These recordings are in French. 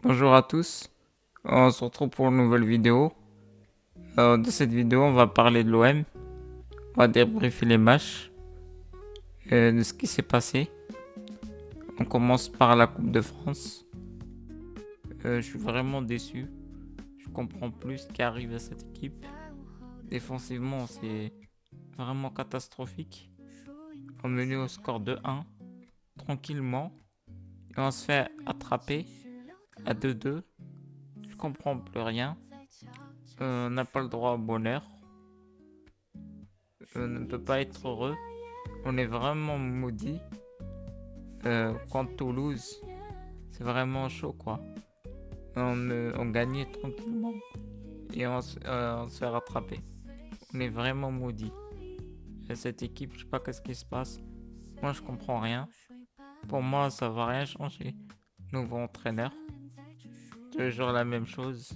Bonjour à tous, on se retrouve pour une nouvelle vidéo. Dans cette vidéo, on va parler de l'OM, on va débriefer les matchs, de ce qui s'est passé. On commence par la Coupe de France. Je suis vraiment déçu, je comprends plus ce qui arrive à cette équipe. Défensivement, c'est vraiment catastrophique. On menait au score de 1, tranquillement, et on se fait attraper à 2-2. Je comprends plus rien. On n'a pas le droit au bonheur. On ne peut pas être heureux. On est vraiment maudit. Contre Toulouse, c'est vraiment chaud quoi. On gagnait tranquillement et on se fait rattraper. On est vraiment maudit. Et cette équipe, je sais pas qu'est-ce qui se passe. Moi, je comprends rien. Pour moi, ça va rien changer. Nouveau entraîneur, toujours la même chose.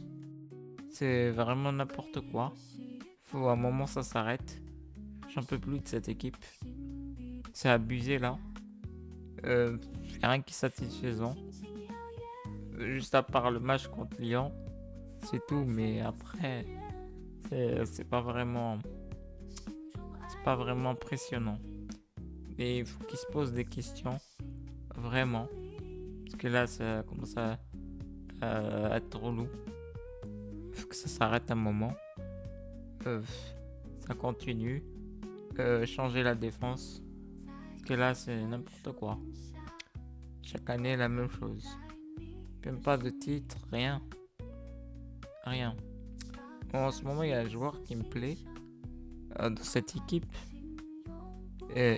C'est vraiment n'importe quoi. Faut à un moment ça s'arrête. J'en peux plus de cette équipe. C'est abusé là. Y a rien qui est satisfaisant. Juste à part le match contre Lyon, c'est tout. Mais après, c'est pas vraiment impressionnant. Mais il faut qu'ils se posent des questions, vraiment. Parce que là, ça commence à être relou. Il faut que ça s'arrête un moment. Euh, Ça continue. Changer la défense. Parce que là, c'est n'importe quoi. Chaque année, la même chose. Même pas de titre, rien. Rien. Bon, en ce moment, il y a un joueur qui me plaît dans cette équipe.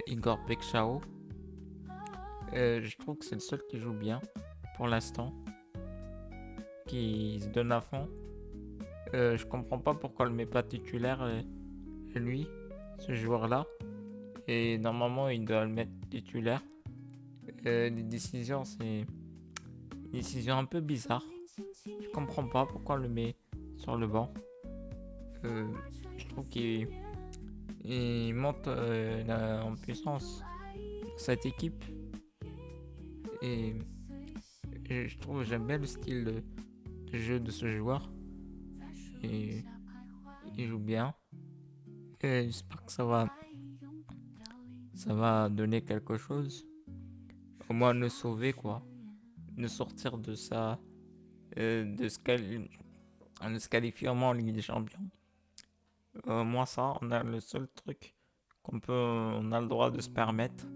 Igor Bekchao. Je trouve que c'est le seul qui joue bien pour l'instant. Qui se donne à fond. Je comprends pas pourquoi on le met pas titulaire, lui, ce joueur-là. Et normalement, il doit le mettre titulaire. Les décisions, c'est des décisions un peu bizarres. Je comprends pas pourquoi on le met sur le banc. Euh, je trouve qu'il monte en puissance cette équipe. Et, et je trouve j'aime bien le style de jeu de ce joueur. Et il joue bien. Et j'espère que ça va donner quelque chose. Au moins nous sauver quoi. Nous sortir de ça. De se qualifier au moins en Ligue des Champions. Moi ça, on a le seul truc on a le droit de se permettre.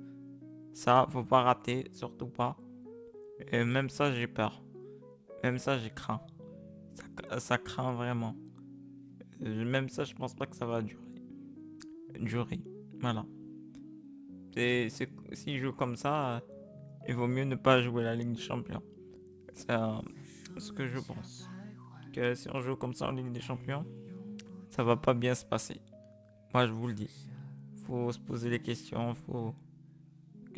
Ça, faut pas rater, surtout pas. Et même ça, j'ai peur. Même ça, j'ai craint. Ça craint vraiment. Même ça, je pense pas que ça va durer. Voilà. S'il joue comme ça, il vaut mieux ne pas jouer la Ligue des Champions. C'est ce que je pense. Que si on joue comme ça en Ligue des Champions, ça va pas bien se passer. Moi, je vous le dis. Faut se poser des questions.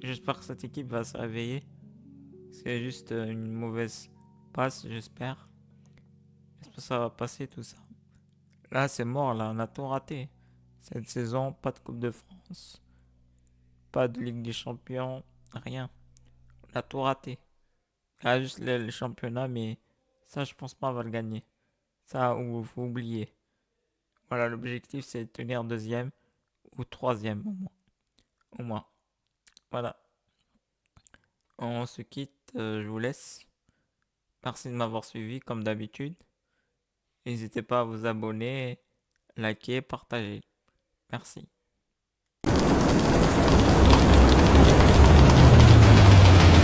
J'espère que cette équipe va se réveiller. C'est juste une mauvaise passe, j'espère. J'espère que ça va passer tout ça. Là, c'est mort, là. On a tout raté. Cette saison, pas de Coupe de France. Pas de Ligue des Champions. Rien. On a tout raté. Là, juste le championnat, mais ça, je pense pas on va le gagner. Ça, ou faut oublier. Voilà, l'objectif, c'est de tenir deuxième ou troisième, au moins. Au moins. Voilà. On se quitte. Je vous laisse. Merci de m'avoir suivi, comme d'habitude. N'hésitez pas à vous abonner, liker, partager. Merci.